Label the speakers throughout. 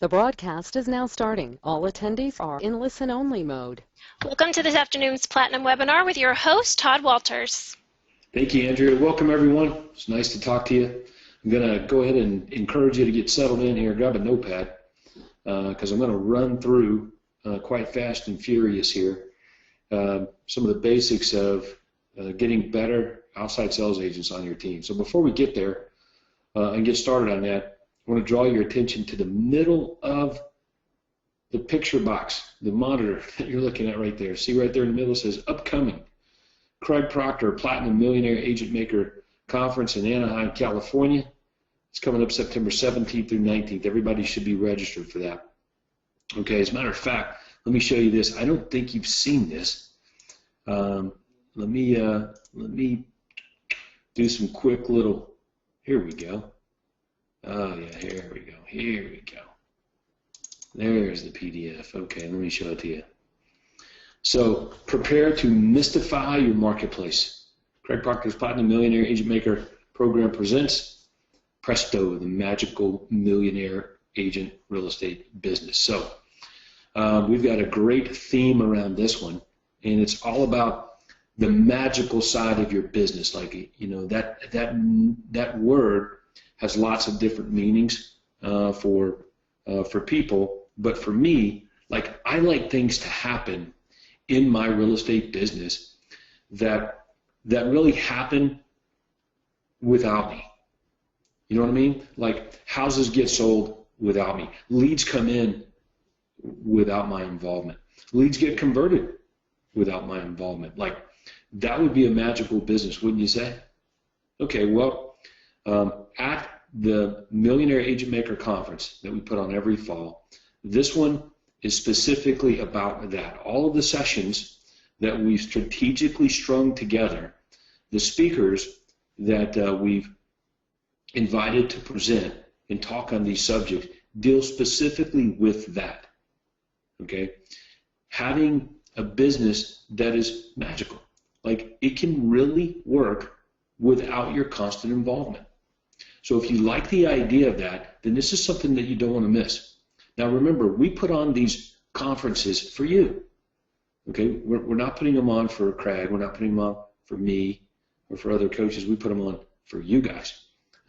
Speaker 1: The broadcast is now starting. All attendees are in listen-only mode.
Speaker 2: Welcome to this afternoon's Platinum webinar with your host, Todd Walters.
Speaker 3: Thank you, Andrea. Welcome, everyone. It's nice to talk to you. I'm going to go ahead and encourage you to get settled in here. Grab a notepad because I'm going to run through quite fast and furious here some of the basics of getting better outside sales agents on your team. So before we get there and get started on that, I want to draw your attention to the middle of the picture box, the monitor that you're looking at right there. See right there in the middle it says upcoming Craig Proctor Platinum Millionaire Agent Maker Conference in Anaheim, California. It's coming up September 17th through 19th. Everybody should be registered for that. Okay, as a matter of fact, let me show you this. I don't think you've seen this. Let me do some quick little, here we go. Oh yeah, here we go, here we go. There's the PDF. Okay, let me show it to you. So, prepare to mystify your marketplace. Craig Proctor's Platinum Millionaire Agent Maker Program presents Presto, the magical millionaire agent real estate business. So, we've got a great theme around this one, and it's all about the magical side of your business. Like, you know, that word has lots of different meanings for people, but for me, like, I like things to happen in my real estate business that really happen without me. You know what I mean? Like, houses get sold without me. Leads come in without my involvement. Leads get converted without my involvement. Like, that would be a magical business, wouldn't you say? Okay, well, at the Millionaire Agent Maker Conference that we put on every fall, this one is specifically about that. All of the sessions that we've strategically strung together, the speakers that we've invited to present and talk on these subjects deal specifically with that. Okay? Having a business that is magical. Like, it can really work without your constant involvement. So if you like the idea of that, then this is something that you don't want to miss. Now remember, we put on these conferences for you. Okay, we're not putting them on for Craig, we're not putting them on for me or for other coaches, we put them on for you guys.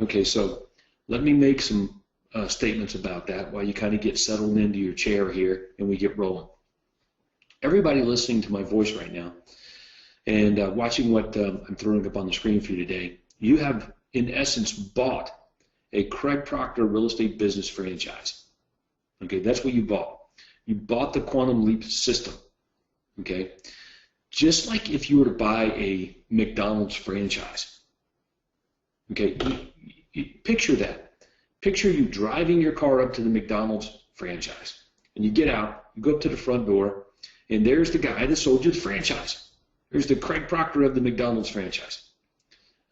Speaker 3: Okay, so let me make some statements about that while you kind of get settled into your chair here and we get rolling. Everybody listening to my voice right now and watching what I'm throwing up on the screen for you today, you have in essence bought a Craig Proctor real estate business franchise. Okay, that's what you bought. You bought the Quantum Leap system. Okay, just like if you were to buy a McDonald's franchise. Okay, picture that. Picture you driving your car up to the McDonald's franchise, and you get out, you go up to the front door, and there's the guy that sold you the franchise. There's the Craig Proctor of the McDonald's franchise.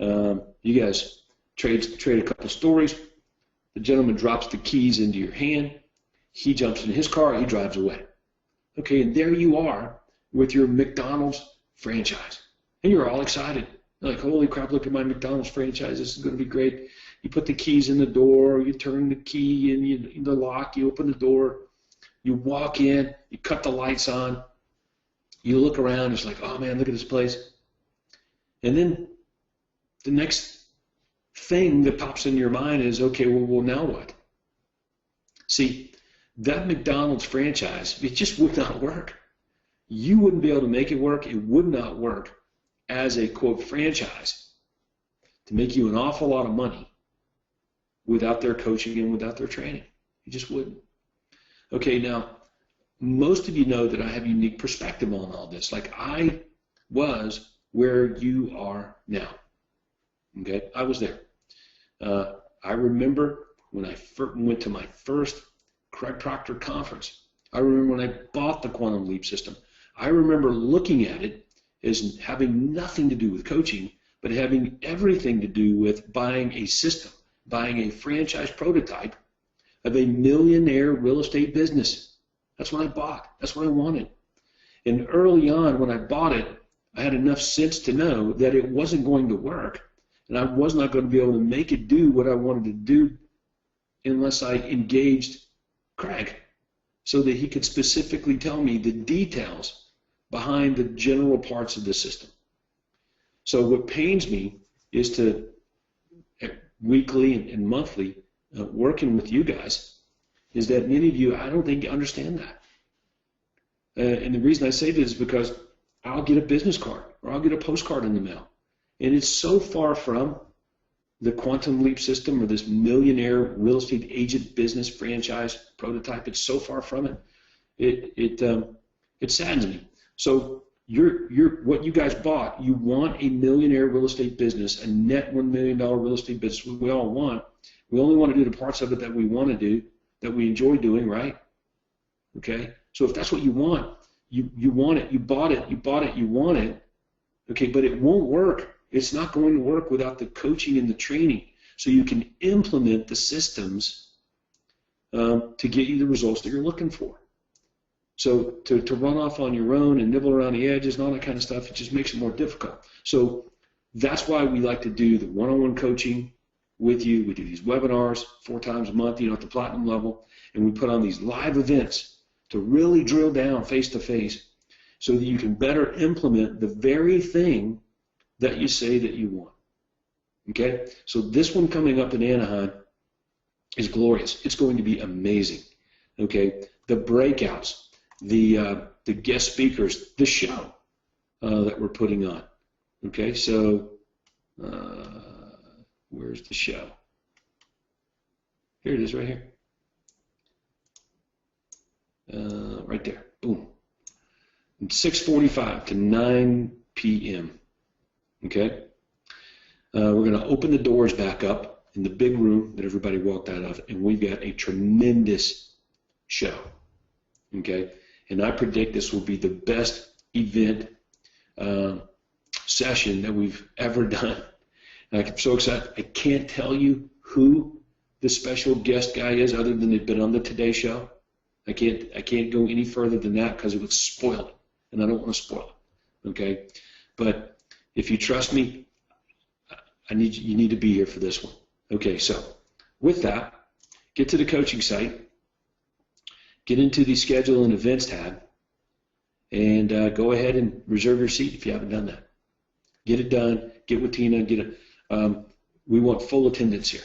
Speaker 3: You guys trade a couple stories. The gentleman drops the keys into your hand. He jumps in his car. He drives away. Okay, and there you are with your McDonald's franchise. And you're all excited. You're like, holy crap, look at my McDonald's franchise. This is going to be great. You put the keys in the door. You turn the key in the lock. You open the door. You walk in. You cut the lights on. You look around. It's like, oh, man, look at this place. And then the next thing that pops in your mind is, okay, well, now what? See, that McDonald's franchise, it just would not work. You wouldn't be able to make it work. It would not work as a, quote, franchise to make you an awful lot of money without their coaching and without their training. You just wouldn't. Okay, now, most of you know that I have a unique perspective on all this. Like, I was where you are now. Okay, I was there. I remember when I went to my first Craig Proctor conference. I remember when I bought the Quantum Leap system. I remember looking at it as having nothing to do with coaching, but having everything to do with buying a system, buying a franchise prototype of a millionaire real estate business. That's what I bought. That's what I wanted. And early on when I bought it, I had enough sense to know that it wasn't going to work, and I was not going to be able to make it do what I wanted to do unless I engaged Craig, so that he could specifically tell me the details behind the general parts of the system. So what pains me is to, weekly and monthly, working with you guys, is that many of you, I don't think, understand that. And the reason I say this is because I'll get a business card or I'll get a postcard in the mail. And it's so far from the quantum leap system or this millionaire real estate agent business franchise prototype. It's so far from it. It saddens me. So what you guys bought, you want a millionaire real estate business, a net $1 million real estate business. We all want. We only want to do the parts of it that we want to do, that we enjoy doing, right? Okay. So if that's what you want, you want it. You bought it. You want it. Okay, but it won't work. It's not going to work without the coaching and the training. So you can implement the systems to get you the results that you're looking for. So to run off on your own and nibble around the edges and all that kind of stuff, it just makes it more difficult. So that's why we like to do the one-on-one coaching with you. We do these webinars 4 times a month, at the platinum level, and we put on these live events to really drill down face-to-face so that you can better implement the very thing that you say that you want. Okay? So this one coming up in Anaheim is glorious. It's going to be amazing. Okay? The breakouts, the guest speakers, the show that we're putting on. Okay? So where's the show? Here it is right here. Right there. Boom. 6:45 to 9 p.m. Okay? We're going to open the doors back up in the big room that everybody walked out of, and we've got a tremendous show. Okay? And I predict this will be the best event session that we've ever done. And I'm so excited. I can't tell you who the special guest guy is other than they've been on the Today Show. I can't go any further than that because it would spoil it, and I don't want to spoil it. Okay? But if you trust me, you need to be here for this one. Okay, so with that, get to the coaching site, get into the schedule and events tab, and go ahead and reserve your seat if you haven't done that. Get it done. Get with Tina. Get it. We want full attendance here.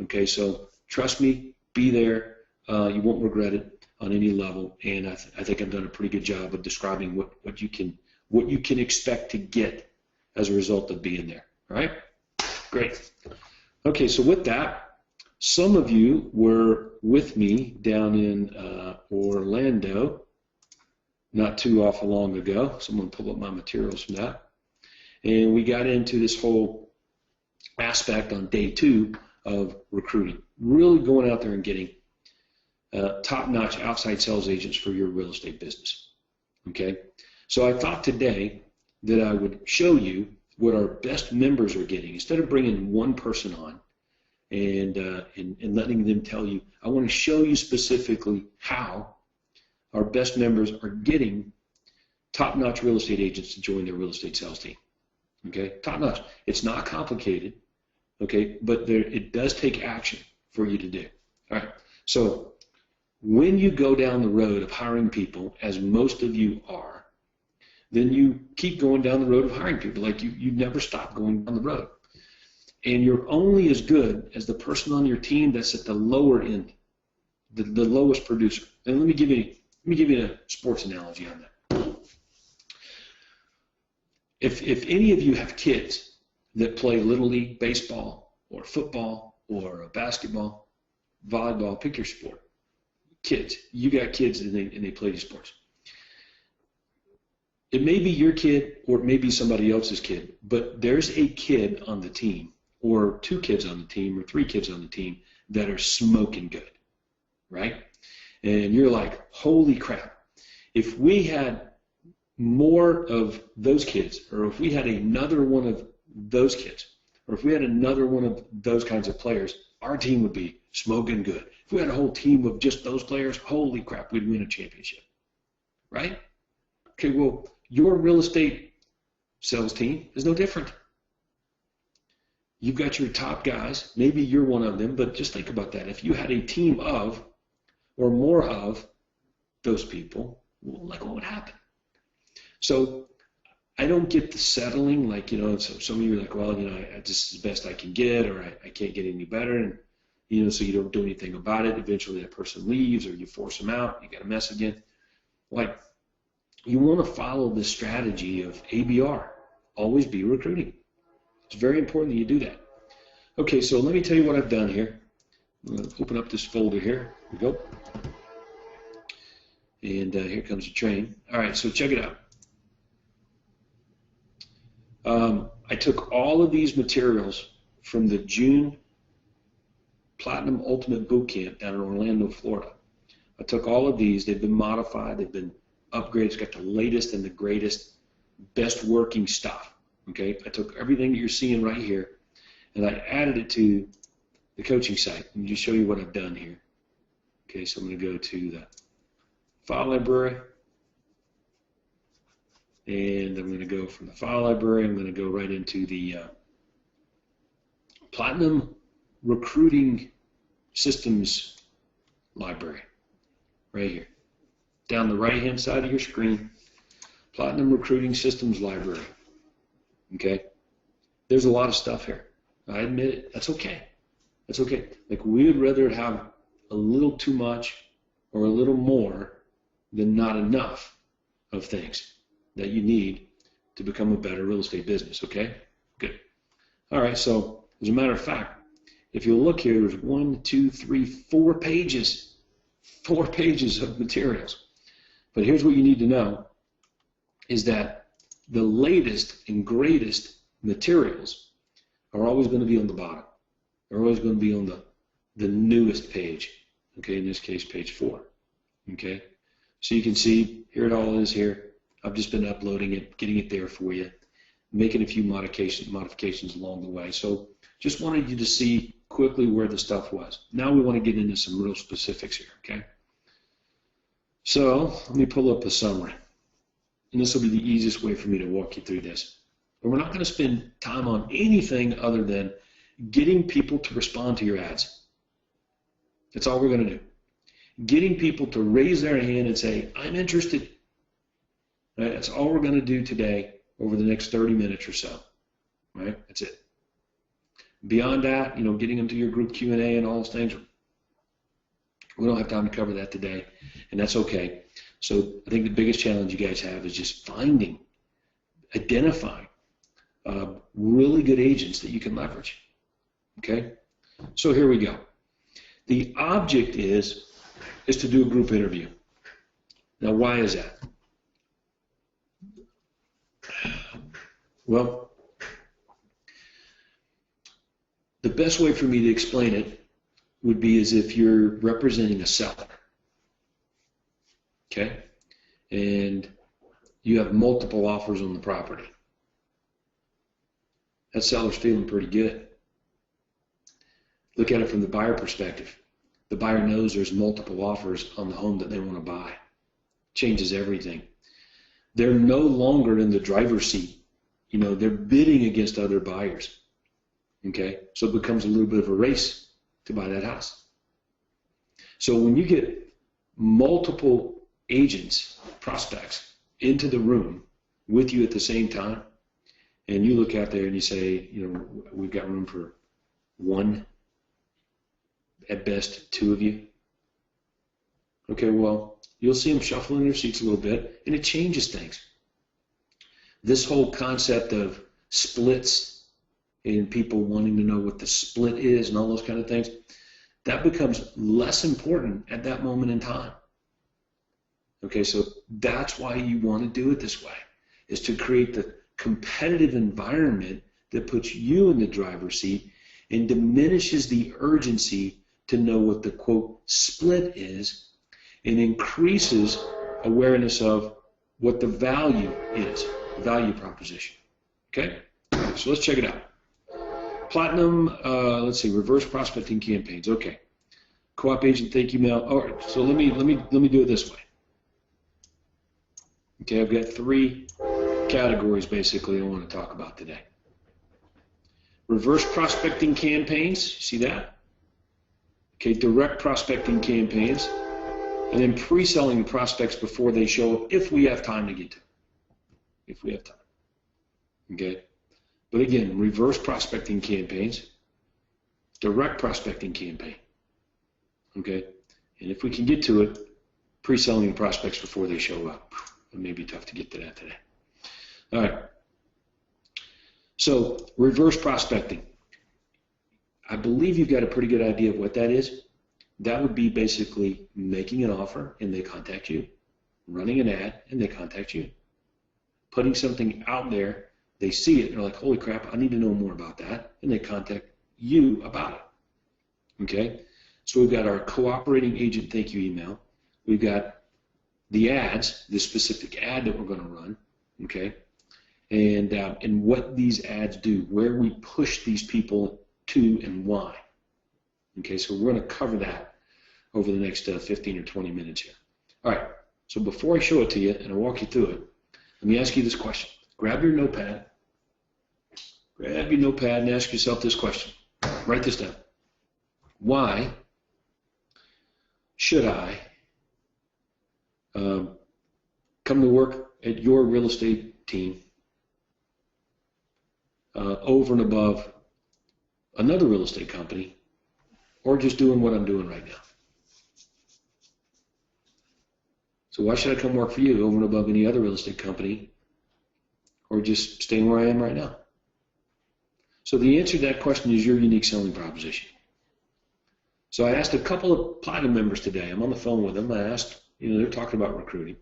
Speaker 3: Okay, so trust me. Be there. You won't regret it on any level, and I think I've done a pretty good job of describing what you can expect to get as a result of being there. All right? Great. Okay, so with that, some of you were with me down in Orlando not too awful long ago. Someone pull up my materials from that. And we got into this whole aspect on day 2 of recruiting, really going out there and getting top-notch outside sales agents for your real estate business. Okay? So I thought today that I would show you what our best members are getting. Instead of bringing one person on and letting them tell you, I want to show you specifically how our best members are getting top-notch real estate agents to join their real estate sales team. Okay? Top-notch. It's not complicated, okay, but it does take action for you to do. All right? So when you go down the road of hiring people, as most of you are, then you keep going down the road of hiring people. Like you never stop going down the road. And you're only as good as the person on your team that's at the lower end, the lowest producer. And let me give you a sports analogy on that. If any of you have kids that play Little League baseball or football or basketball, volleyball, pick your sport. Kids, you got kids and they play these sports. It may be your kid or it may be somebody else's kid, but there's a kid on the team or 2 kids on the team or 3 kids on the team that are smoking good, right? And you're like, holy crap. If we had more of those kids, or if we had another one of those kids, or if we had another one of those kinds of players, our team would be smoking good. If we had a whole team of just those players, holy crap, we'd win a championship, right? Okay, well, your real estate sales team is no different. You've got your top guys. Maybe you're one of them, but just think about that. If you had a team of or more of those people, like what would happen? So I don't get the settling, like, so some of you are like, well, this is the best I can get, or I can't get any better, and, so you don't do anything about it. Eventually that person leaves, or you force them out, you got a mess again. Like, you want to follow the strategy of ABR. Always be recruiting. It's very important that you do that. Okay, so let me tell you what I've done here. I'm going to open up this folder here. Here we go. And here comes the train. All right, so check it out. I took all of these materials from the June Platinum Ultimate Bootcamp down in Orlando, Florida. I took all of these. They've been modified. They've been upgraded. It's got the latest and the greatest, best working stuff. Okay, I took everything that you're seeing right here, and I added it to the coaching site. Let me just show you what I've done here. Okay, so I'm going to go to the file library, and I'm going to go from the file library, I'm going to go right into the Platinum Recruiting Systems library, right here. Down the right-hand side of your screen, Platinum Recruiting Systems library. Okay? There's a lot of stuff here. I admit it. That's okay. That's okay. Like, we would rather have a little too much or a little more than not enough of things that you need to become a better real estate business, okay? Good. All right, so as a matter of fact, if you look here, there's 4 pages. 4 pages of materials. But here's what you need to know is that the latest and greatest materials are always going to be on the bottom. They're always going to be on the newest page. Okay, in this case, page 4. Okay, so you can see here it all is here. I've just been uploading it, getting it there for you, making a few modifications along the way. So just wanted you to see quickly where the stuff was. Now we want to get into some real specifics here, okay? So let me pull up a summary. And this will be the easiest way for me to walk you through this. And we're not going to spend time on anything other than getting people to respond to your ads. That's all we're going to do. Getting people to raise their hand and say, I'm interested. Right? That's all we're going to do today over the next 30 minutes or so. Right? That's it. Beyond that, getting them to your group Q&A and all those things, we don't have time to cover that today, and that's okay. So I think the biggest challenge you guys have is just identifying really good agents that you can leverage. Okay? So here we go. The object is to do a group interview. Now, why is that? Well, the best way for me to explain it would be as if you're representing a seller. Okay? And you have multiple offers on the property. That seller's feeling pretty good. Look at it from the buyer perspective. The buyer knows there's multiple offers on the home that they want to buy. Changes everything. They're no longer in the driver's seat. They're bidding against other buyers. Okay? So it becomes a little bit of a race to buy that house. So when you get multiple agents, prospects, into the room with you at the same time, and you look out there and you say, we've got room for 1, at best 2 of you. Okay, well, you'll see them shuffling their seats a little bit, and it changes things. This whole concept of splits and people wanting to know what the split is and all those kind of things, that becomes less important at that moment in time. Okay, so that's why you want to do it this way, is to create the competitive environment that puts you in the driver's seat and diminishes the urgency to know what the, quote, split is, and increases awareness of what the value is, value proposition. Okay? So let's check it out. Platinum, let's see, reverse prospecting campaigns. Okay. Co-op agent thank you mail. All right, so let me do it this way. Okay, I've got 3 categories basically I want to talk about today. Reverse prospecting campaigns, see that? Okay, direct prospecting campaigns, And then pre-selling prospects before they show up if we have time to get to them. If we have time. Okay? But again, reverse prospecting campaigns, direct prospecting campaign. Okay? And if we can get to it, pre-selling the prospects before they show up. It may be tough to get to that today. All right. So, reverse prospecting. I believe you've got a pretty good idea of what that is. That would be basically making an offer and they contact you, running an ad and they contact you, putting something out there, they see it and they're like, holy crap, I need to know more about that, and they contact you about it. Okay? So we've got our cooperating agent thank you email. We've got the ads, the specific ad that we're going to run, okay, and what these ads do, where we push these people to and why. Okay, so we're going to cover that over the next 15 or 20 minutes here. All right, so before I show it to you and I walk you through it, let me ask you this question. Grab your notepad and ask yourself this question. Write this down. Why should I come to work at your real estate team over and above another real estate company, or just doing what I'm doing right now? So why should I come work for you over and above any other real estate company, or just staying where I am right now? So the answer to that question is your unique selling proposition. So I asked a couple of Platinum members today. I'm on the phone with them. I asked, they're talking about recruiting.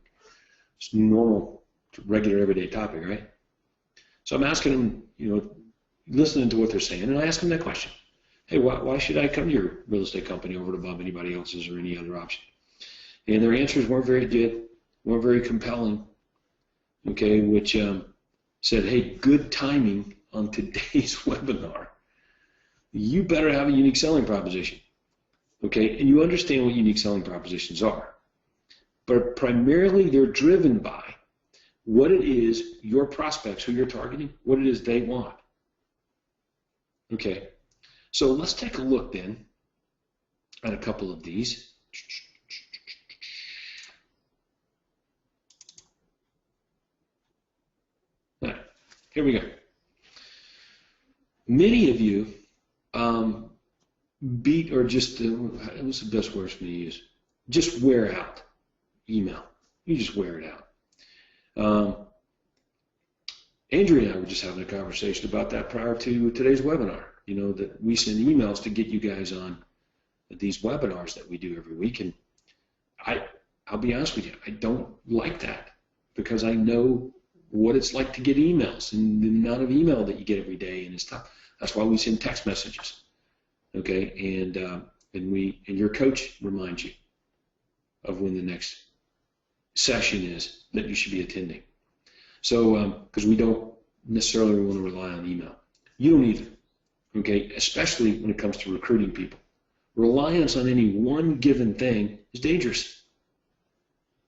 Speaker 3: It's normal, regular, everyday topic, right? So I'm asking them, listening to what they're saying, and I ask them that question. Hey, why should I come to your real estate company over and above anybody else's or any other option? And their answers weren't very good, weren't very compelling, okay, which said, hey, good timing on today's webinar. You better have a unique selling proposition, okay? And you understand what unique selling propositions are. But primarily they're driven by what it is your prospects, who you're targeting, what it is they want. Okay, so let's take a look then at a couple of these. All right, here we go. Many of you beat or just, what's the best word for me to use? Just wear out email. You just wear it out. Andrea and I were just having a conversation about that prior to today's webinar. That we send emails to get you guys on these webinars that we do every week. And I'll be honest with you, I don't like that because I know what it's like to get emails and the amount of email that you get every day, and it's tough. That's why we send text messages. Okay, and your coach reminds you of when the next session is that you should be attending. So, because we don't necessarily want to rely on email. You don't either, okay, especially when it comes to recruiting people. Reliance on any one given thing is dangerous,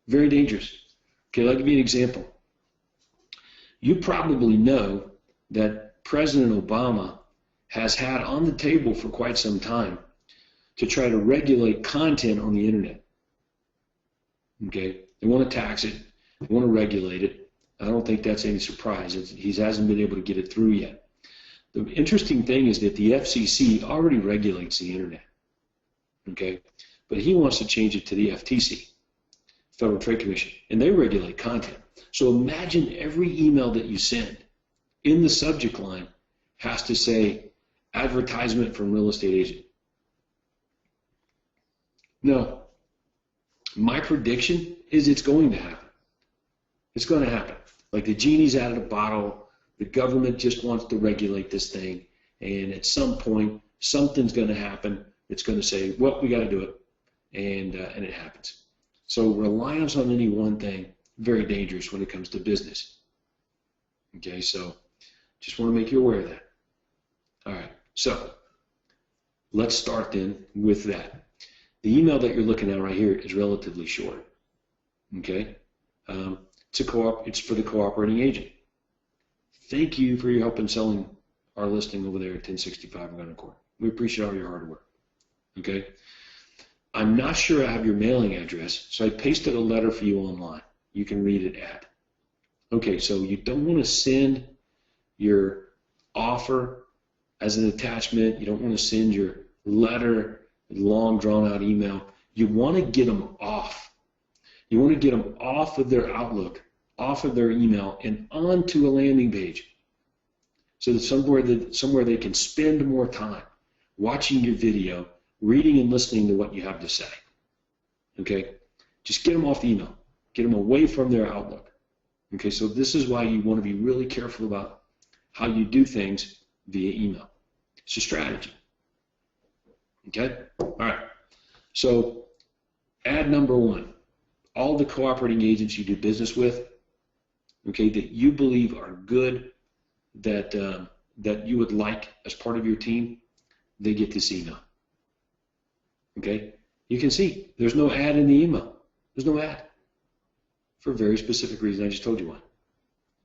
Speaker 3: very dangerous. Okay, I'll give you an example. You probably know that President Obama has had on the table for quite some time to try to regulate content on the internet. Okay, they want to tax it, they want to regulate it. I don't think that's any surprise. He hasn't been able to get it through yet. The interesting thing is that the FCC already regulates the internet, okay? But he wants to change it to the FTC, Federal Trade Commission, and they regulate content. So imagine every email that you send in the subject line has to say advertisement from real estate agent. No, my prediction is it's going to happen. It's going to happen. Like the genie's out of the bottle. The government just wants to regulate this thing, and at some point, something's going to happen. It's going to say, well, we got to do it, and it happens. So reliance on any one thing, very dangerous when it comes to business. Okay, so just want to make you aware of that. All right, so let's start then with that. The email that you're looking at right here is relatively short. Okay, it's for the cooperating agent. Thank you for your help in selling our listing over there at 1065 Gun Court. We appreciate all your hard work. Okay, I'm not sure I have your mailing address, so I pasted a letter for you online. You can read it at. Okay, so you don't want to send your offer as an attachment. You don't want to send your letter, long drawn out email. You want to get them off. You want to get them off of their Outlook, off of their email, and onto a landing page. So that somewhere they can spend more time watching your video, reading and listening to what you have to say. Okay? Just get them off the email. Get them away from their Outlook. Okay, so this is why you want to be really careful about how you do things via email. It's a strategy. Okay? All right. So ad number 1, all the cooperating agents you do business with, okay, that you believe are good, that you would like as part of your team, they get this email. Okay? You can see there's no ad in the email. There's no ad. For a very specific reason. I just told you one.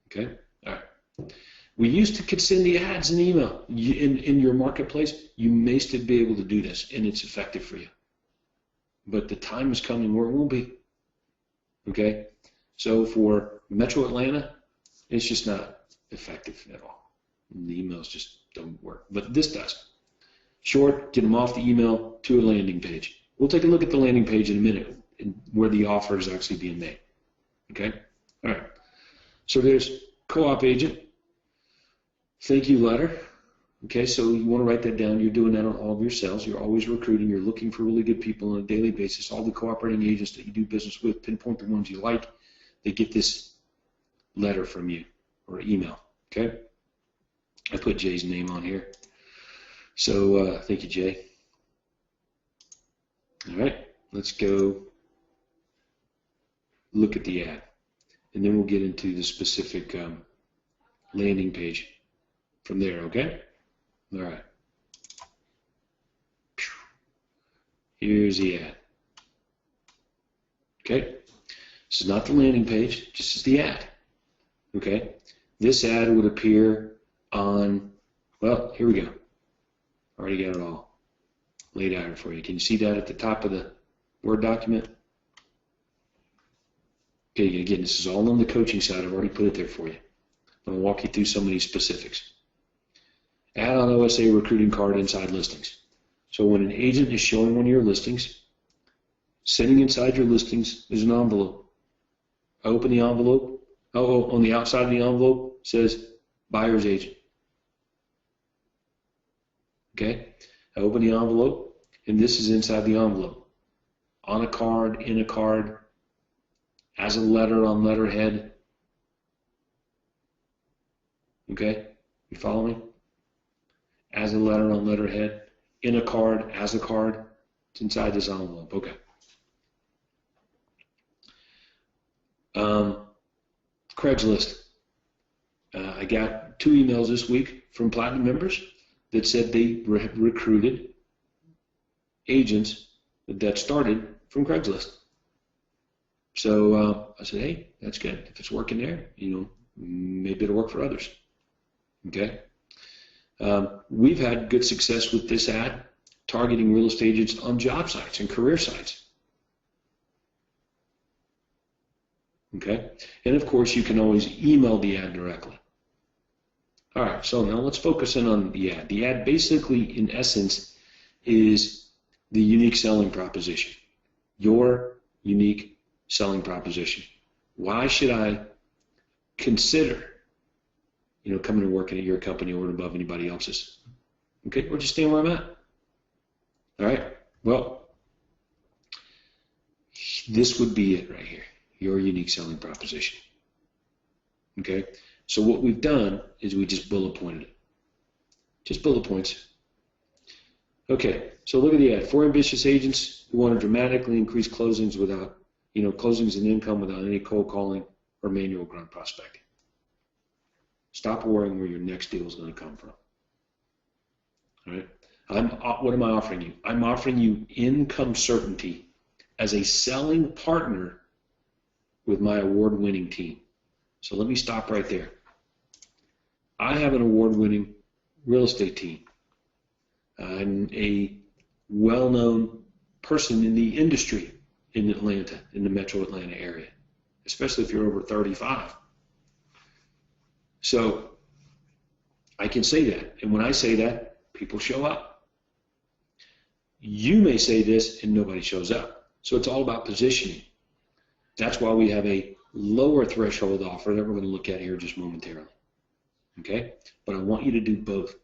Speaker 3: Okay? All right. We used to send the ads in email. In your marketplace, you may still be able to do this, and it's effective for you. But the time is coming where it won't be. Okay? So for Metro Atlanta, it's just not effective at all. The emails just don't work. But this does. Short, get them off the email to a landing page. We'll take a look at the landing page in a minute where the offer is actually being made. Okay? All right. So there's co-op agent. Thank you letter. Okay, so you want to write that down. You're doing that on all of your sales. You're always recruiting. You're looking for really good people on a daily basis. All the cooperating agents that you do business with, pinpoint the ones you like. They get this letter from you or email. Okay? I put Jay's name on here. So thank you, Jay. All right, let's go look at the ad. And then we'll get into the specific landing page from there, okay? All right. Here's the ad. Okay? This is not the landing page, just is the ad. Okay? This ad would appear on, well, here we go. Already got it all laid out for you. Can you see that at the top of the Word document? Okay, again, this is all on the coaching side. I've already put it there for you. I'm going to walk you through some of these specifics. Add on OSA recruiting card inside listings. So when an agent is showing one of your listings, sitting inside your listings is an envelope. I open the envelope. Oh, on the outside of the envelope says buyer's agent. Okay? I open the envelope, and this is inside the envelope. On a card, in a card, as a letter on letterhead. Okay? You follow me? As a letter on letterhead, in a card, as a card. It's inside this envelope. Okay. Craigslist. I got 2 emails this week from Platinum members that said they recruited agents that started from Craigslist. So I said, hey, that's good. If it's working there, maybe it'll work for others. Okay. We've had good success with this ad targeting real estate agents on job sites and career sites. Okay. And of course, you can always email the ad directly. All right. So now let's focus in on the ad. The ad basically, in essence, is the unique selling proposition. Your unique selling proposition. Why should I consider, coming and working at your company or above anybody else's? Okay, we're just staying where I'm at. All right. Well, this would be it right here. Your unique selling proposition. Okay. So what we've done is we just bullet pointed it. Just bullet points. Okay. So look at the ad. 4 ambitious agents who want to dramatically increase closings without, closings and income without any cold calling or manual grunt prospecting. Stop worrying where your next deal is going to come from. All right. What am I offering you? I'm offering you income certainty as a selling partner with my award-winning team. So let me stop right there. I have an award-winning real estate team. I'm a well-known person in the industry in Atlanta, in the metro Atlanta area, especially if you're over 35. So I can say that. And when I say that, people show up. You may say this and nobody shows up. So it's all about positioning. That's why we have a lower threshold offer that we're going to look at here just momentarily. Okay? But I want you to do both.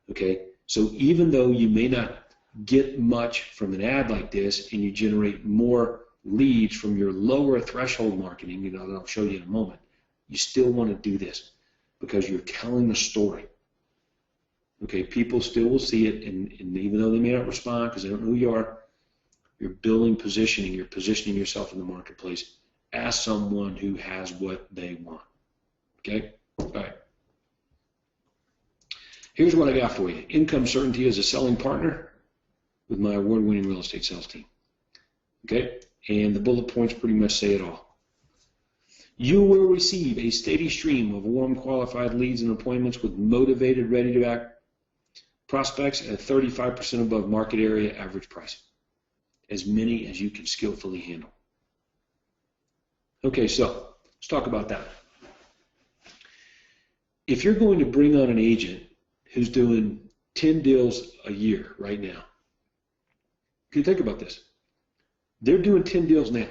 Speaker 3: Okay? So even though you may not get much from an ad like this and you generate more leads from your lower threshold marketing, that I'll show you in a moment, you still want to do this because you're telling a story. Okay, people still will see it, and even though they may not respond because they don't know who you are, you're building positioning, you're positioning yourself in the marketplace as someone who has what they want. Okay? All right. Here's what I got for you. Income certainty as a selling partner with my award-winning real estate sales team. Okay? And the bullet points pretty much say it all. You will receive a steady stream of warm, qualified leads and appointments with motivated, ready-to-act prospects at 35% above market area average price. As many as you can skillfully handle. Okay, so let's talk about that. If you're going to bring on an agent who's doing 10 deals a year right now, you think about this. They're doing 10 deals now.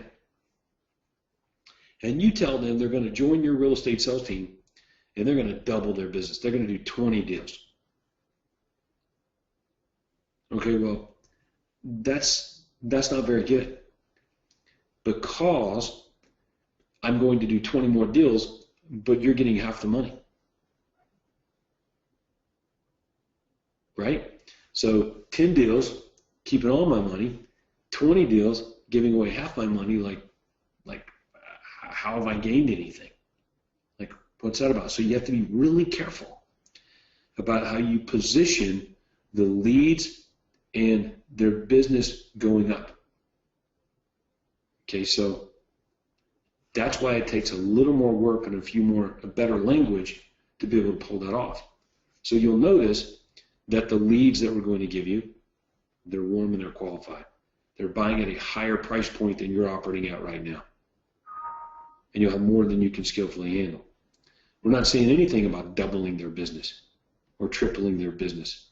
Speaker 3: And you tell them they're going to join your real estate sales team and they're going to double their business. They're going to do 20 deals. Okay, well, that's not very good because I'm going to do 20 more deals, but you're getting half the money. Right? So 10 deals, keeping all my money, 20 deals, giving away half my money, like how have I gained anything? Like, what's that about? So you have to be really careful about how you position the leads and their business going up. Okay, so that's why it takes a little more work and a better language to be able to pull that off. So you'll notice that the leads that we're going to give you, they're warm and they're qualified. They're buying at a higher price point than you're operating at right now. And you'll have more than you can skillfully handle. We're not saying anything about doubling their business or tripling their business.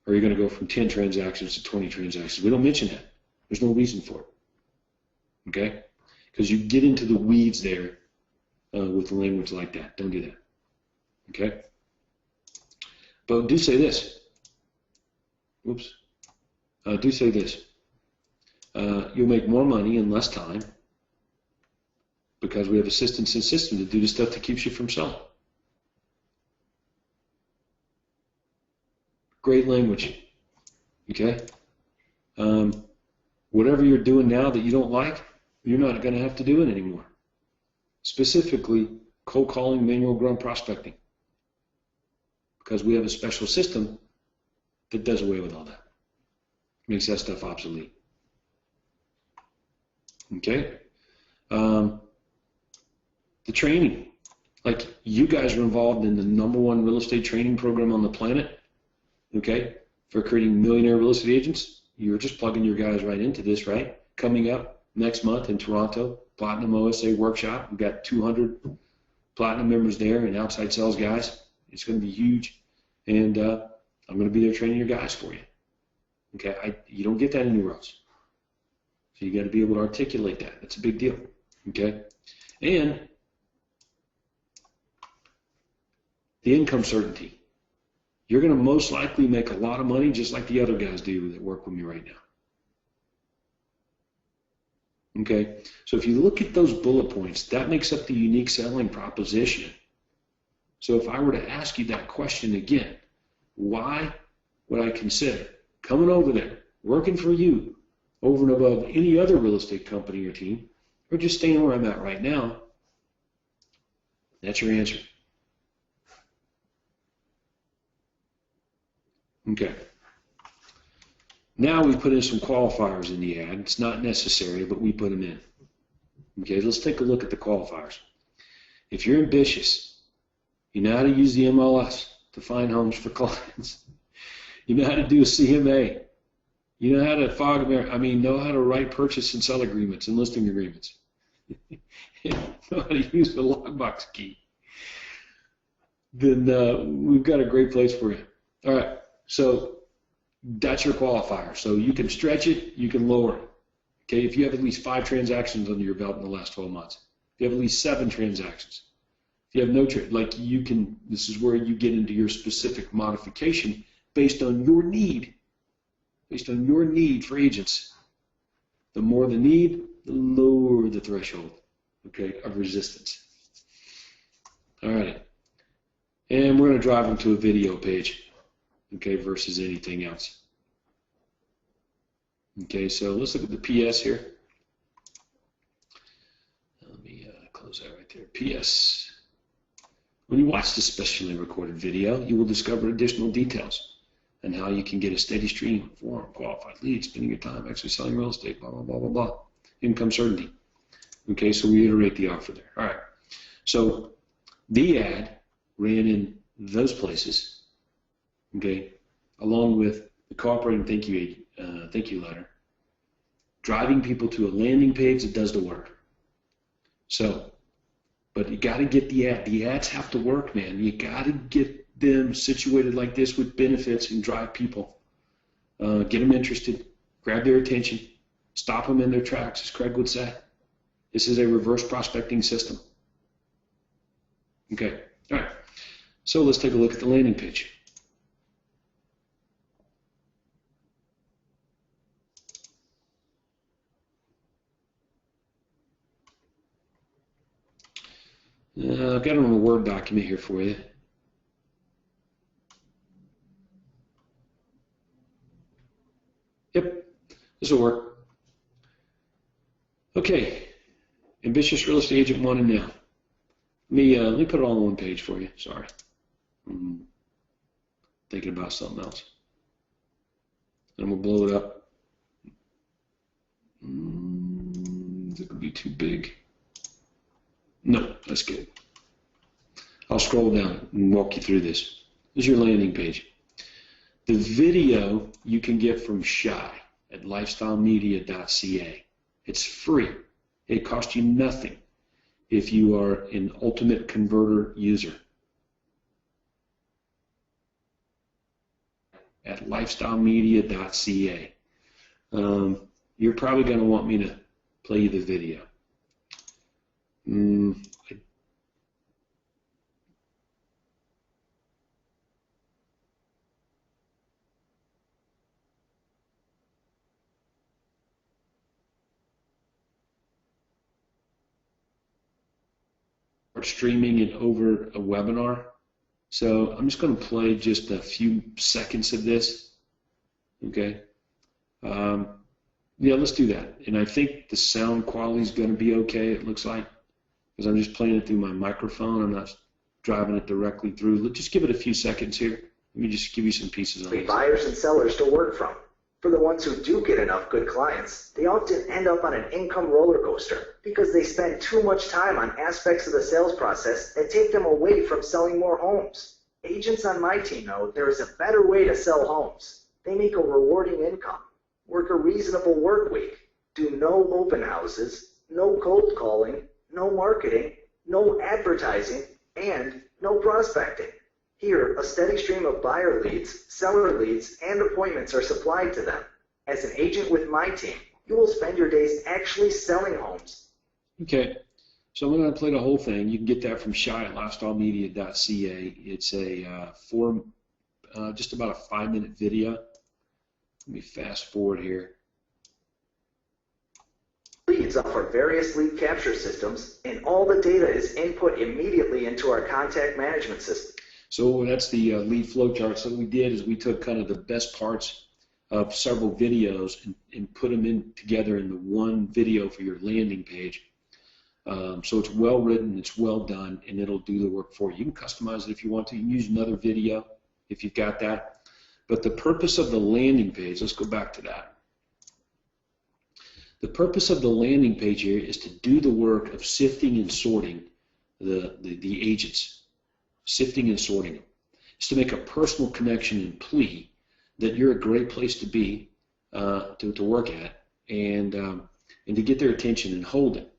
Speaker 3: Or you're going to go from 10 transactions to 20 transactions. We don't mention that. There's no reason for it. Okay? Because you get into the weeds there with language like that. Don't do that. Okay? But do say this. Whoops. Do say this. You'll make more money in less time because we have assistants and systems to do the stuff that keeps you from selling. Great language. Okay? Whatever you're doing now that you don't like, you're not going to have to do it anymore. Specifically, cold calling, manual grunt prospecting. Because we have a special system that does away with all that. Makes that stuff obsolete. Okay? The training. Like, you guys are involved in the #1 real estate training program on the planet. Okay? For creating millionaire real estate agents. You're just plugging your guys right into this, right? Coming up next month in Toronto, Platinum OSA Workshop. We've got 200 Platinum members there and outside sales guys. It's going to be huge. And I'm going to be there training your guys for you. Okay? You don't get that anywhere else. So you got to be able to articulate that. That's a big deal. Okay? And the income certainty. You're going to most likely make a lot of money just like the other guys do that work with me right now. Okay? So if you look at those bullet points, that makes up the unique selling proposition. So if I were to ask you that question again, why would I consider coming over there, working for you, over and above any other real estate company or team, or just staying where I'm at right now? That's your answer. Okay. Now we put in some qualifiers in the ad. It's not necessary, but we put them in. Okay, let's take a look at the qualifiers. If you're ambitious, you know how to use the MLS to find homes for clients. You know how to do a CMA. You know how to know how to write purchase and sell agreements and listing agreements. Know how to use the lockbox key. Then we've got a great place for you. All right, so that's your qualifier. So you can stretch it, you can lower it. Okay, if you have at least 5 transactions under your belt in the last 12 months, if you have at least 7 transactions, if you have no trade, this is where you get into your specific modification based on your need. Based on your need for agents. The more the need, the lower the threshold, okay, of resistance. All right. And we're going to drive them to a video page, okay, versus anything else. Okay, so let's look at the PS here. Let me close that right there. PS. When you watch this specially recorded video, you will discover additional details and how you can get a steady stream of warm, qualified leads, spending your time actually selling real estate, blah, blah, blah, blah, blah. Income certainty. Okay, so we iterate the offer there. All right. So the ad ran in those places, okay, along with the cooperating thank you letter, driving people to a landing page that does the work. So, but you got to get the ad. The ads have to work, man. You got to get them situated like this with benefits and drive people. Get them interested, grab their attention, stop them in their tracks, as Craig would say. This is a reverse prospecting system. Okay, all right. So let's take a look at the landing page. I've got it on a Word document here for you. Yep, this will work. Okay, ambitious real estate agent 1 and now. Let me put it all on one page for you. Sorry, I'm thinking about something else. I'm gonna blow it up. Is it gonna be too big? No, that's good. I'll scroll down and walk you through this. This is your landing page. The video you can get from Shy at lifestylemedia.ca. It's free. It costs you nothing if you are an Ultimate Converter user. At lifestylemedia.ca. You're probably going to want me to play you the video. Streaming it over a webinar. So I'm just going to play just a few seconds of this. Okay. Yeah, let's do that. And I think the sound quality is going to be okay, it looks like, because I'm just playing it through my microphone. I'm not driving it directly through. Let's just give it a few seconds here. Let me just give you some pieces on it.
Speaker 4: Buyers and sellers to work from. For the ones who do get enough good clients, they often end up on an income roller coaster because they spend too much time on aspects of the sales process that take them away from selling more homes. Agents on my team know there is a better way to sell homes. They make a rewarding income, work a reasonable work week, do no open houses, no cold calling, no marketing, no advertising, and no prospecting. Here, a steady stream of buyer leads, seller leads, and appointments are supplied to them. As an agent with my team, you will spend your days actually selling homes.
Speaker 3: Okay, so I'm going to play the whole thing. You can get that from Shy at lifestylemedia.ca. It's a just about a 5-minute video. Let me fast forward here.
Speaker 4: Leads offer various lead capture systems, and all the data is input immediately into our contact management system.
Speaker 3: So that's the lead flow chart. So what we did is we took kind of the best parts of several videos and put them in together into one video for your landing page. So it's well written, it's well done, and it'll do the work for you. You can customize it if you want to. You can use another video if you've got that. But the purpose of the landing page, let's go back to that. The purpose of the landing page here is to do the work of sifting and sorting the agents. Sifting and sorting them. It's to make a personal connection and plea that you're a great place to be, to work at, and to get their attention and hold it,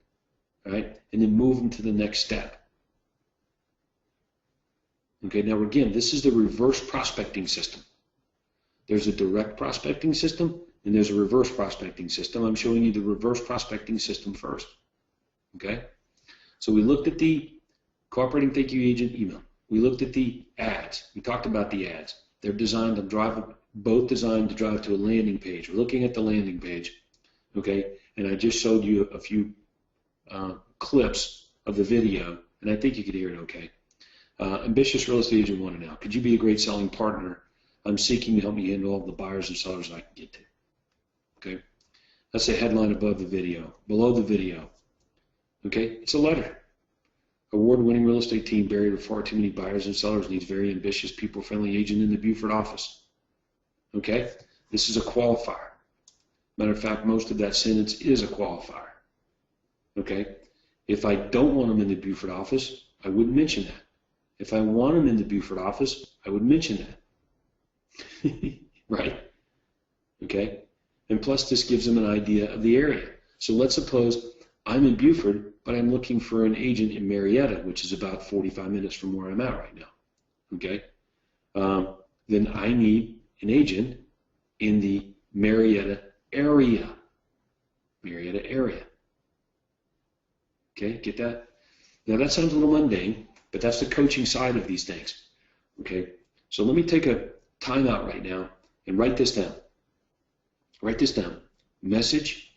Speaker 3: right? And then move them to the next step. Okay, now again, this is the reverse prospecting system. There's a direct prospecting system and there's a reverse prospecting system. I'm showing you the reverse prospecting system first. Okay, so we looked at the cooperating thank you agent email. We looked at the ads. We talked about the ads. They're designed to drive, both designed to drive to a landing page. We're looking at the landing page. Okay, and I just showed you a few clips of the video, and I think you could hear it okay. Ambitious real estate agent 1 now. Could you be a great selling partner? I'm seeking to help me handle all the buyers and sellers I can get to. Okay, that's the headline above the video. Below the video, okay, it's a letter. Award-winning real estate team buried with far too many buyers and sellers needs very ambitious, people-friendly agent in the Beaufort office. Okay, this is a qualifier. Matter of fact, most of that sentence is a qualifier. Okay, if I don't want them in the Beaufort office, I wouldn't mention that. If I want them in the Beaufort office, I would mention that. Right? Okay? And plus, this gives them an idea of the area. So let's suppose I'm in Beaufort, but I'm looking for an agent in Marietta, which is about 45 minutes from where I'm at right now. Okay? Then I need an agent in the Marietta area. Marietta area. Okay? Get that? Now, that sounds a little mundane, but that's the coaching side of these things. Okay? So let me take a time out right now and write this down. Write this down. Message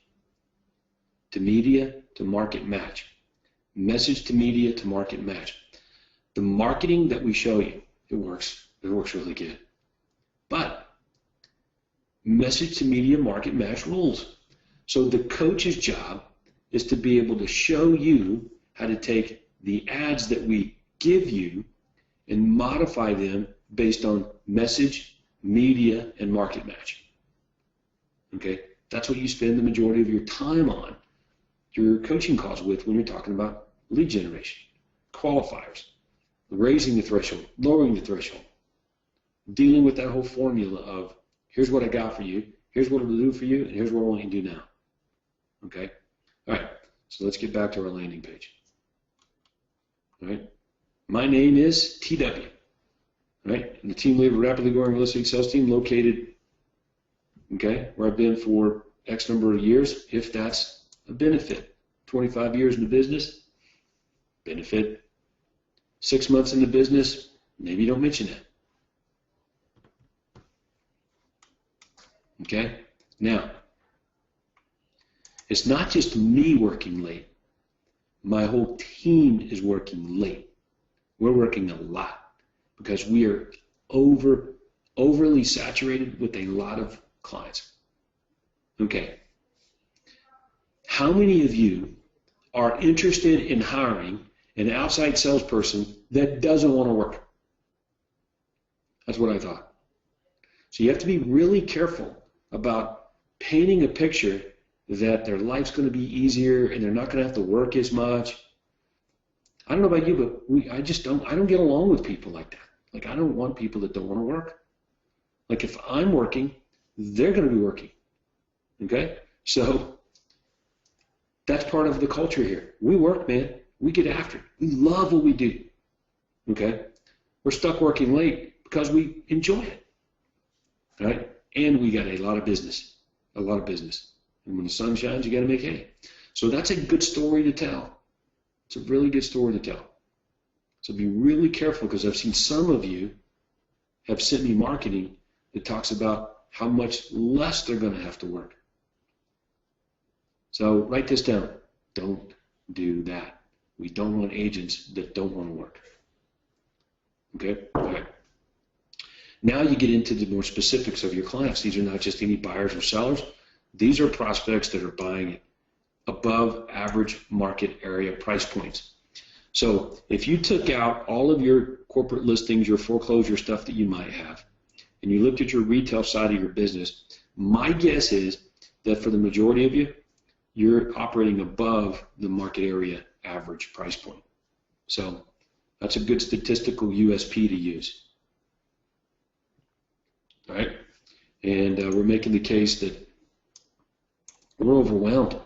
Speaker 3: to media to market match. Message to media to market match. The marketing that we show you, it works. It works really good. But message to media market match rules. So the coach's job is to be able to show you how to take the ads that we give you and modify them based on message, media, and market match. Okay, that's what you spend the majority of your time on your coaching calls with when you're talking about lead generation, qualifiers, raising the threshold, lowering the threshold, dealing with that whole formula of here's what I got for you, here's what it'll do for you, and here's what I want you to do now. Okay, all right, so let's get back to our landing page. All right, my name is TW. All right, and the team leader, rapidly growing real estate sales team located, okay, where I've been for X number of years, if that's a benefit. 25 years in the business, benefit. 6 months in the business, maybe don't mention that. Okay, now, it's not just me working late. My whole team is working late. We're working a lot because we are overly saturated with a lot of clients. Okay. How many of you are interested in hiring an outside salesperson that doesn't want to work? That's what I thought. So you have to be really careful about painting a picture that their life's going to be easier and they're not going to have to work as much. I don't know about you, but I don't get along with people like that. Like, I don't want people that don't want to work. Like, if I'm working, they're going to be working. Okay? So that's part of the culture here. We work, man. We get after it. We love what we do. Okay? We're stuck working late because we enjoy it. Right? And we got a lot of business. A lot of business. And when the sun shines, you got to make hay. So that's a good story to tell. It's a really good story to tell. So be really careful, because I've seen some of you have sent me marketing that talks about how much less they're going to have to work. So write this down. Don't do that. We don't want agents that don't want to work. Okay? All right. Now you get into the more specifics of your clients. These are not just any buyers or sellers. These are prospects that are buying above average market area price points. So if you took out all of your corporate listings, your foreclosure stuff that you might have, and you looked at your retail side of your business, my guess is that for the majority of you, you're operating above the market area average price point. So that's a good statistical USP to use. All right? And we're making the case that We're overwhelmed.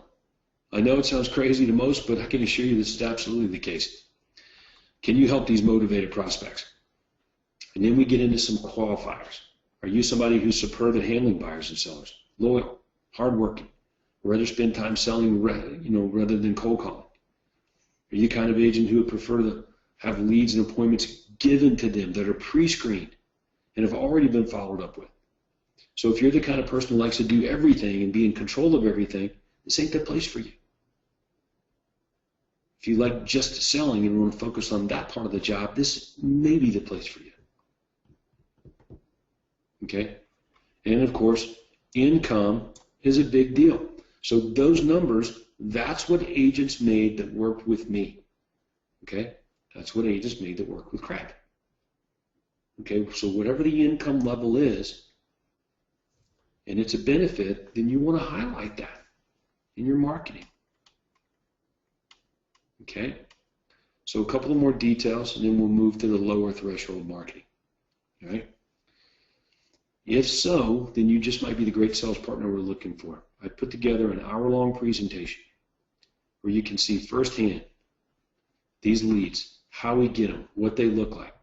Speaker 3: I know it sounds crazy to most, but I can assure you this is absolutely the case. Can you help these motivated prospects? And then we get into some qualifiers. Are you somebody who's superb at handling buyers and sellers, loyal, hardworking, rather spend time selling, rather than cold calling? Are you the kind of agent who would prefer to have leads and appointments given to them that are pre-screened and have already been followed up with? So if you're the kind of person who likes to do everything and be in control of everything, this ain't the place for you. If you like just selling and want to focus on that part of the job, this may be the place for you. Okay? And of course, income is a big deal. So those numbers, that's what agents made that worked with me. Okay? That's what agents made that worked with Recr. Okay? So whatever the income level is, and it's a benefit, then you want to highlight that in your marketing. Okay? So a couple of more details, and then we'll move to the lower threshold marketing. All right? If so, then you just might be the great sales partner we're looking for. I put together an hour-long presentation where you can see firsthand these leads, how we get them, what they look like.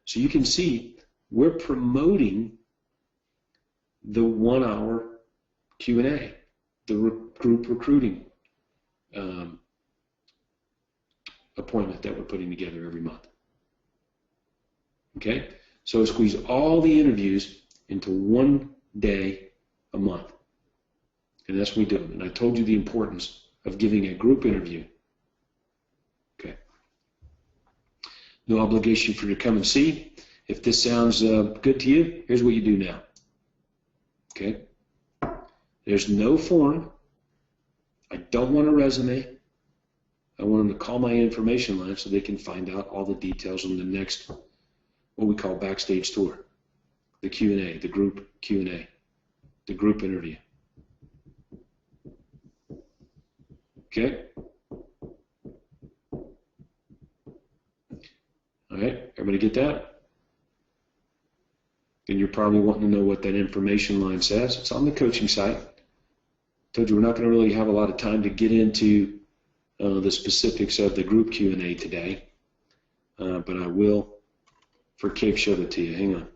Speaker 3: So you can see we're promoting the 1 hour Q&A, the group recruiting appointment that we're putting together every month. Okay? So squeeze all the interviews into 1 day a month. And that's what we do. And I told you the importance of giving a group interview. Okay. No obligation for you to come and see. If this sounds good to you, here's what you do now. Okay. There's no form. I don't want a resume. I want them to call my information line so they can find out all the details on the next, what we call backstage tour. The Q&A, the group Q&A, the group interview. Okay? All right, everybody get that? Then you're probably wanting to know what that information line says. It's on the coaching site. Told you we're not going to really have a lot of time to get into the specifics of the group Q&A today, but I will, for Cave, show it to you. Hang on.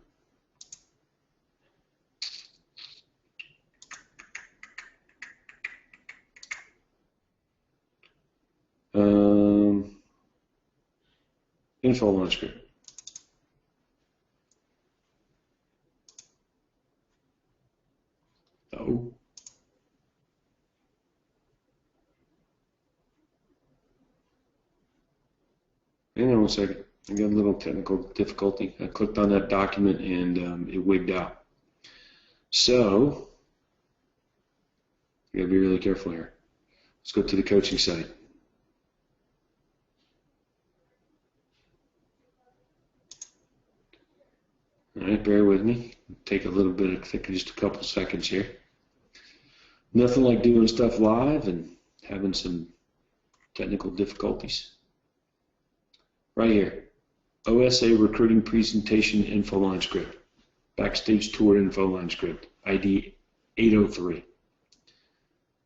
Speaker 3: Info launch group. Oh. Hang on one second. I got a little technical difficulty. I clicked on that document and it wigged out. So, you gotta be really careful here. Let's go to the coaching site. All right, bear with me. Take a little bit of, just a couple seconds here. Nothing like doing stuff live and having some technical difficulties. Right here, OSA recruiting presentation info line script, backstage tour info line script, ID 803.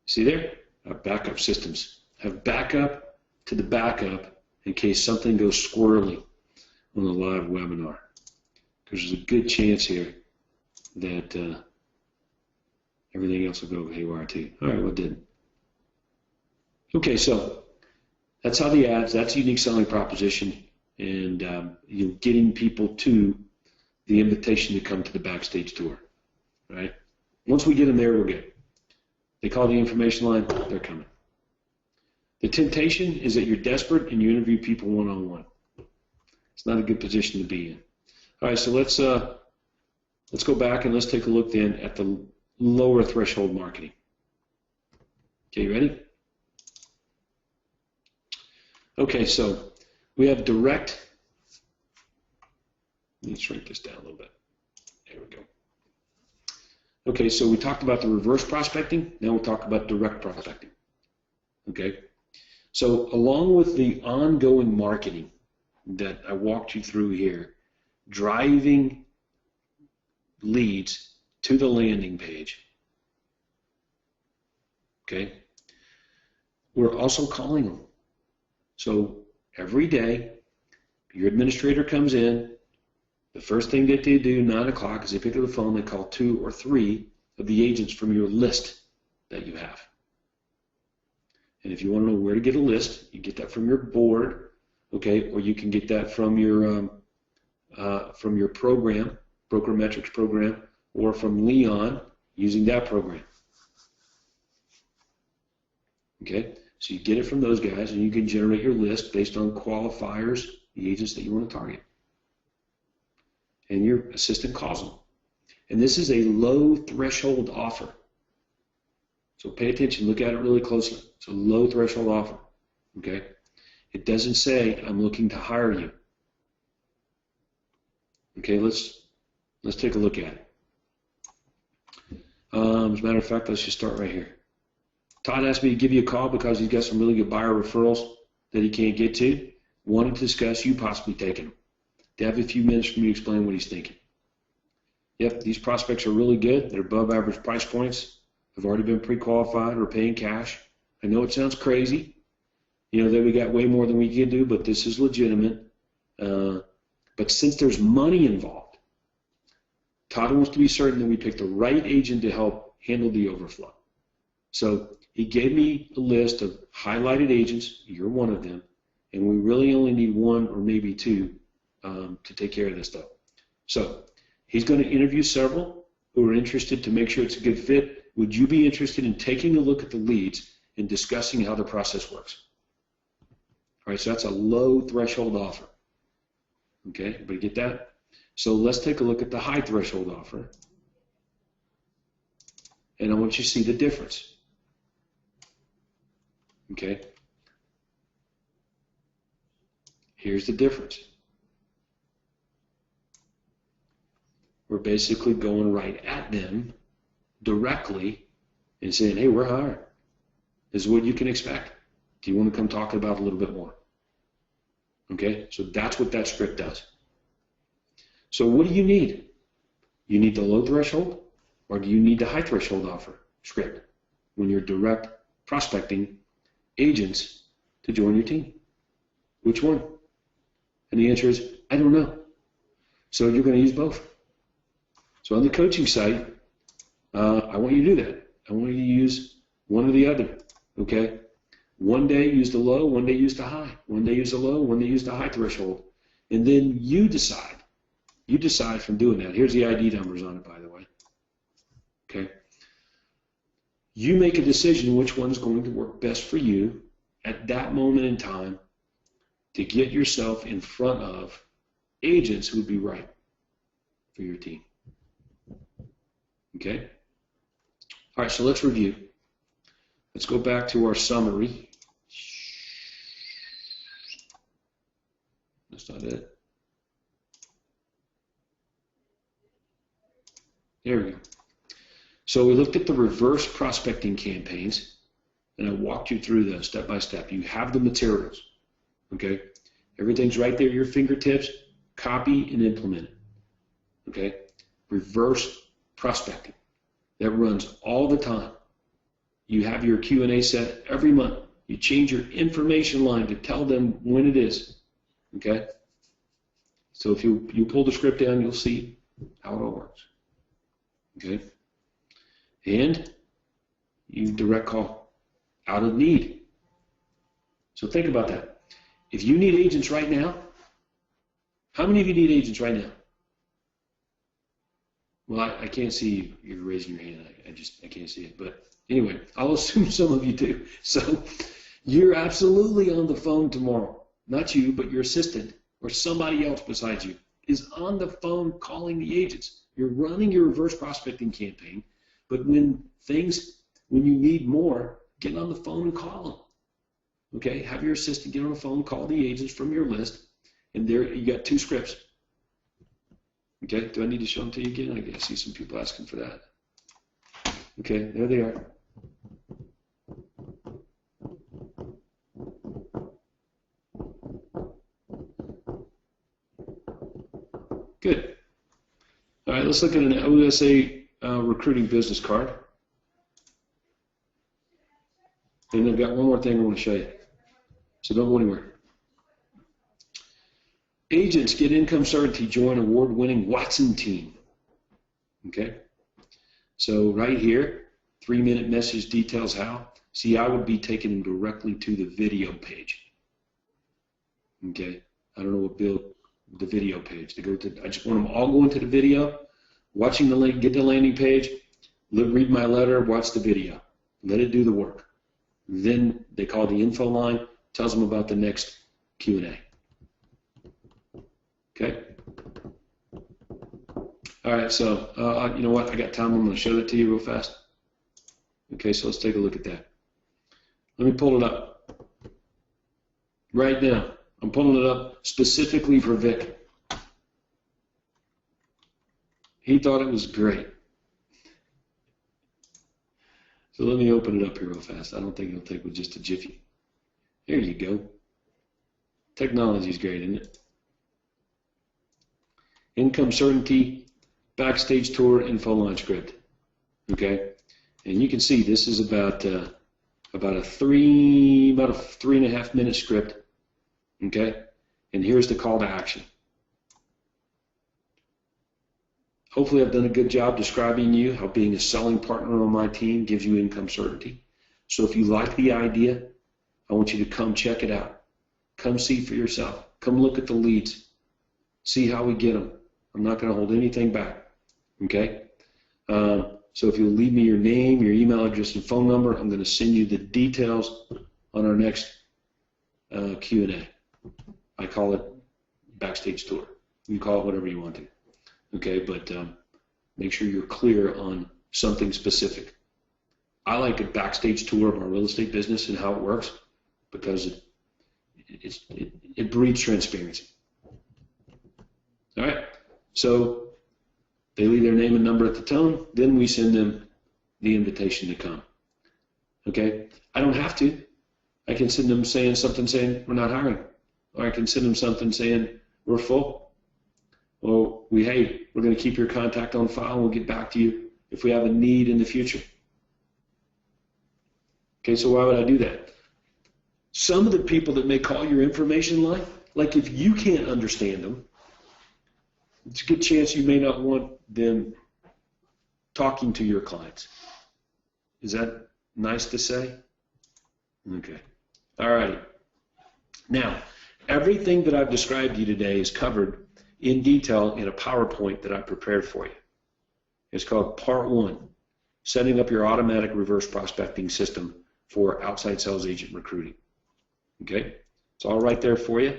Speaker 3: See there? Our backup systems have backup to the backup in case something goes squirrely on the live webinar. Because there's a good chance here that everything else will go haywire too. All right, well, it didn't. Okay, so that's how the ads, that's a unique selling proposition, and you're getting people to the invitation to come to the backstage tour, right? Once we get them there, we're good. They call the information line, they're coming. The temptation is that you're desperate and you interview people one-on-one. It's not a good position to be in. All right, so let's go back and let's take a look then at the lower threshold marketing. Okay, you ready? Okay, so we have direct. Let me shrink this down a little bit. There we go. Okay, so we talked about the reverse prospecting. Now we'll talk about direct prospecting. Okay, so along with the ongoing marketing that I walked you through here, driving leads to the landing page, okay? We're also calling them. So every day, your administrator comes in. The first thing that they do, 9 o'clock, is they pick up the phone. They call 2 or 3 of the agents from your list that you have. And if you want to know where to get a list, you get that from your board, okay, or you can get that from your program, Broker Metrics program, or from Leon using that program. Okay, so you get it from those guys, and you can generate your list based on qualifiers, the agents that you want to target. And your assistant calls them. And this is a low threshold offer. So pay attention, look at it really closely. It's a low threshold offer, okay? It doesn't say, I'm looking to hire you. Okay, let's take a look at it. As a matter of fact, let's just start right here. Todd asked me to give you a call because he's got some really good buyer referrals that he can't get to. Wanted to discuss you possibly taking them. To have a few minutes for me to explain what he's thinking. Yep, these prospects are really good. They're above average price points. Have already been pre-qualified or paying cash. I know it sounds crazy, you know, that we got way more than we can do, but this is legitimate. But since there's money involved, Todd wants to be certain that we pick the right agent to help handle the overflow. So he gave me a list of highlighted agents. You're one of them, and we really only need 1 or maybe 2 to take care of this stuff. So he's going to interview several who are interested to make sure it's a good fit. Would you be interested in taking a look at the leads and discussing how the process works? All right, so that's a low threshold offer. Okay, everybody get that? So let's take a look at the high threshold offer. And I want you to see the difference. Okay? Here's the difference. We're basically going right at them directly and saying, hey, we're hiring. This is what you can expect. Do you want to come talk about it a little bit more? Okay, so that's what that script does. So what do you need? You need the low threshold, or do you need the high threshold offer script when you're direct prospecting agents to join your team? Which one? And the answer is, I don't know. So you're going to use both. So on the coaching site, I want you to do that. I want you to use one or the other, okay? One day use the low, one day use the high. One day use the low, one day use the high threshold. And then you decide. You decide from doing that. Here's the ID numbers on it, by the way. Okay? You make a decision which one's going to work best for you at that moment in time to get yourself in front of agents who would be right for your team. Okay? All right, so let's review. Let's go back to our summary. That's not it. There we go. So we looked at the reverse prospecting campaigns, and I walked you through those step by step. You have the materials, okay? Everything's right there at your fingertips. Copy and implement it, okay? Reverse prospecting. That runs all the time. You have your Q&A set every month. You change your information line to tell them when it is, okay? So if you pull the script down, you'll see how it all works, okay? And you direct call out of need. So think about that. If you need agents right now, how many of you need agents right now? Well, I can't see you. You're raising your hand. I can't see it. But anyway, I'll assume some of you do. So you're absolutely on the phone tomorrow. Not you, but your assistant or somebody else besides you is on the phone calling the agents. You're running your reverse prospecting campaign, but when you need more, get on the phone and call them. Okay, have your assistant get on the phone, call the agents from your list, and there you got 2 scripts. Okay, do I need to show them to you again? I see some people asking for that. Okay, there they are. Good. All right, let's look at an OSA recruiting business card. And I've got one more thing I want to show you. So don't go anywhere. Agents get income certainty, join award-winning Watson team. Okay? So right here, 3-minute message details how. See, I would be taking them directly to the video page. Okay? I don't know what Bill, the video page. I just want them all going to the video, watching the link, get the landing page, read my letter, watch the video. Let it do the work. Then they call the info line, tells them about the next Q&A. Okay? All right, so you know what? I got time. I'm going to show that to you real fast. Okay, so let's take a look at that. Let me pull it up. Right now, I'm pulling it up specifically for Vic. He thought it was great. So let me open it up here real fast. I don't think it'll take with just a jiffy. There you go. Technology is great, isn't it? Income certainty, backstage tour, info line script. Okay, and you can see this is about a 3.5 minute script. Okay, and here's the call to action. Hopefully I've done a good job describing you how being a selling partner on my team gives you income certainty. So if you like the idea, I want you to come check it out. Come see for yourself. Come look at the leads. See how we get them. I'm not going to hold anything back. Okay? So if you'll leave me your name, your email address, and phone number, I'm going to send you the details on our next Q&A. I call it backstage tour. You can call it whatever you want to. Okay, but make sure you're clear on something specific. I like a backstage tour of our real estate business and how it works because it breeds transparency. All right, so they leave their name and number at the tone, then we send them the invitation to come. Okay, I don't have to. I can send them something saying we're not hiring, or I can send them something saying we're full. Well, we're going to keep your contact on file and we'll get back to you if we have a need in the future. Okay, so why would I do that? Some of the people that may call your information line, like if you can't understand them, it's a good chance you may not want them talking to your clients. Is that nice to say? Okay. All right. Now, everything that I've described to you today is covered in detail in a PowerPoint that I prepared for you. It's called Part 1, Setting Up Your Automatic Reverse Prospecting System for Outside Sales Agent Recruiting. Okay? It's all right there for you.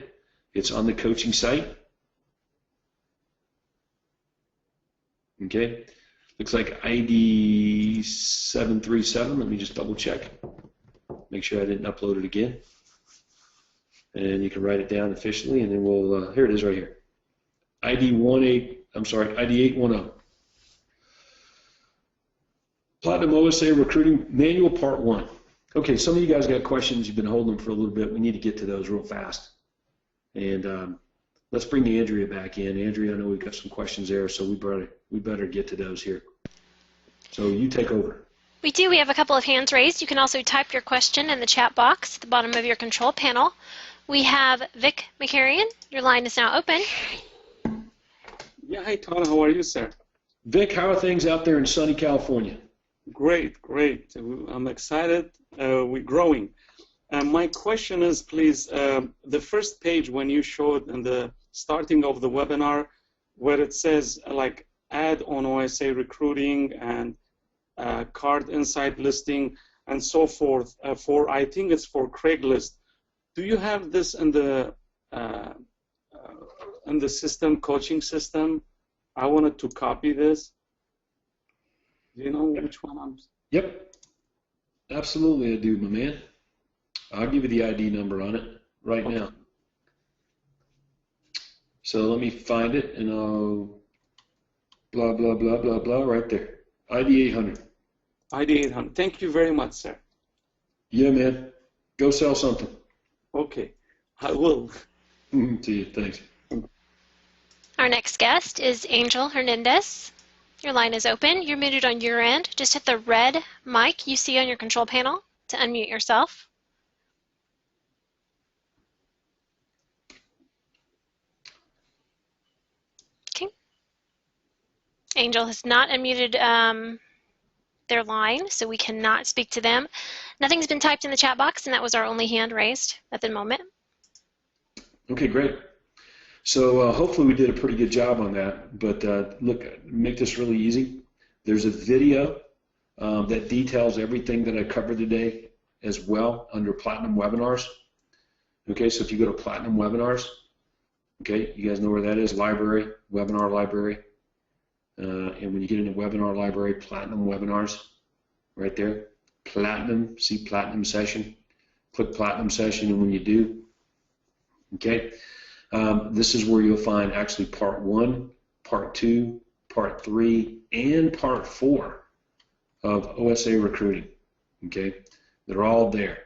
Speaker 3: It's on the coaching site. Okay? Looks like ID 737. Let me just double check. Make sure I didn't upload it again. And you can write it down officially, and then we'll, here it is right here. ID 810. Platinum OSA Recruiting Manual Part 1. Okay, some of you guys got questions. You've been holding them for a little bit. We need to get to those real fast. And let's bring Andrea back in. Andrea, I know we've got some questions there, so we better get to those here. So you take over.
Speaker 2: We do. We have a couple of hands raised. You can also type your question in the chat box at the bottom of your control panel. We have Vic McCarrion. Your line is now open.
Speaker 5: Yeah, hi Todd, how are you, sir?
Speaker 3: Vic, how are things out there in sunny California?
Speaker 5: Great, great. I'm excited. We're growing. My question is, please, the first page when you showed in the starting of the webinar where it says like add on OSA recruiting and card inside listing and so forth for, I think it's for Craigslist. Do you have this in the system, coaching system? I wanted to copy this. Do you know which one I'm?
Speaker 3: Yep, absolutely I do, my man. I'll give you the ID number on it right now. So let me find it, and I'll blah, blah, blah, blah, blah, right there. ID 800.
Speaker 5: ID 800. Thank you very much, sir.
Speaker 3: Yeah, man. Go sell something.
Speaker 5: Okay, I will.
Speaker 3: See you. Thanks.
Speaker 2: Our next guest is Angel Hernandez. Your line is open. You're muted on your end. Just hit the red mic you see on your control panel. to unmute yourself. Okay. Angel has not unmuted their line, so we cannot speak to them. Nothing's been typed in the chat box, and that was our only hand raised at the moment.
Speaker 3: Okay, great. So hopefully we did a pretty good job on that, but look, make this really easy. There's a video that details everything that I covered today as well under Platinum Webinars. Okay, so if you go to Platinum Webinars, okay, you guys know where that is, library, webinar library. And when you get into webinar library, Platinum Webinars, right there, Platinum, see Platinum Session, click Platinum Session, and when you do, okay, this is where you'll find actually Part 1, Part 2, Part 3, and Part 4 of OSA recruiting, okay? They're all there,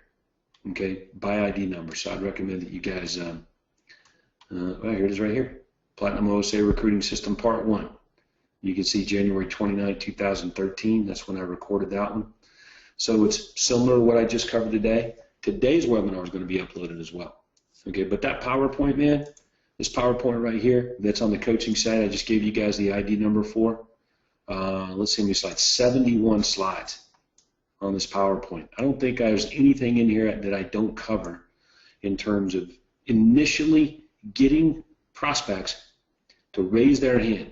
Speaker 3: okay, by ID number. So I'd recommend that you guys, well, here it is right here, Platinum OSA Recruiting System Part 1. You can see January 29, 2013. That's when I recorded that one. So it's similar to what I just covered today. Today's webinar is going to be uploaded as well. Okay, but that PowerPoint, man, this PowerPoint right here, that's on the coaching site, I just gave you guys the ID number for. Let's see how many slides, 71 slides on this PowerPoint. I don't think there's anything in here that I don't cover in terms of initially getting prospects to raise their hand,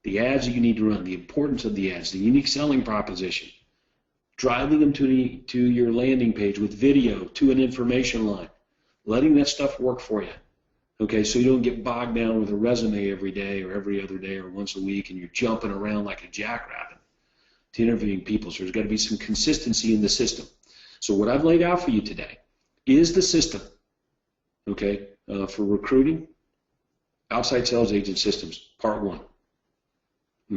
Speaker 3: the ads that you need to run, the importance of the ads, the unique selling proposition, driving them to your landing page with video to an information line, letting that stuff work for you. Okay, so you don't get bogged down with a resume every day or every other day or once a week and you're jumping around like a jackrabbit to interviewing people. So there's got to be some consistency in the system. So what I've laid out for you today is the system, okay, for recruiting outside sales agent systems, Part 1.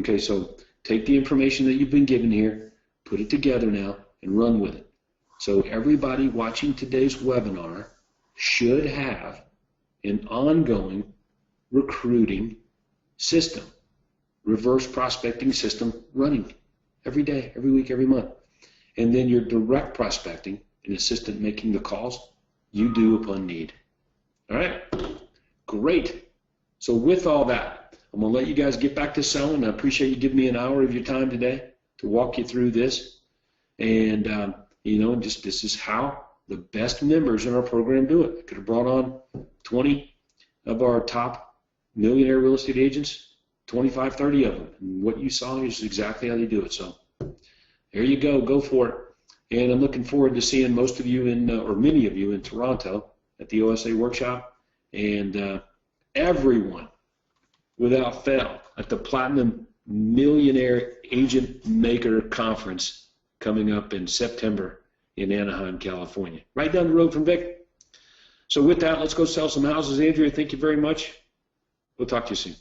Speaker 3: Okay, so take the information that you've been given here, put it together now, and run with it. So everybody watching today's webinar should have an ongoing recruiting system, reverse prospecting system running every day, every week, every month. And then your direct prospecting, an assistant making the calls, you do upon need. All right? Great. So with all that, I'm going to let you guys get back to selling. I appreciate you giving me an hour of your time today to walk you through this. And, you know, just this is how the best members in our program do it. I could have brought on 20 of our top millionaire real estate agents, 25, 30 of them. And what you saw is exactly how they do it. So there you go. Go for it. And I'm looking forward to seeing most of you in, or many of you in Toronto at the OSA workshop. And everyone, without fail, at the Platinum Millionaire Agent Maker Conference coming up in September in Anaheim, California, right down the road from Vic. So with that, let's go sell some houses. Andrea, thank you very much. We'll talk to you soon.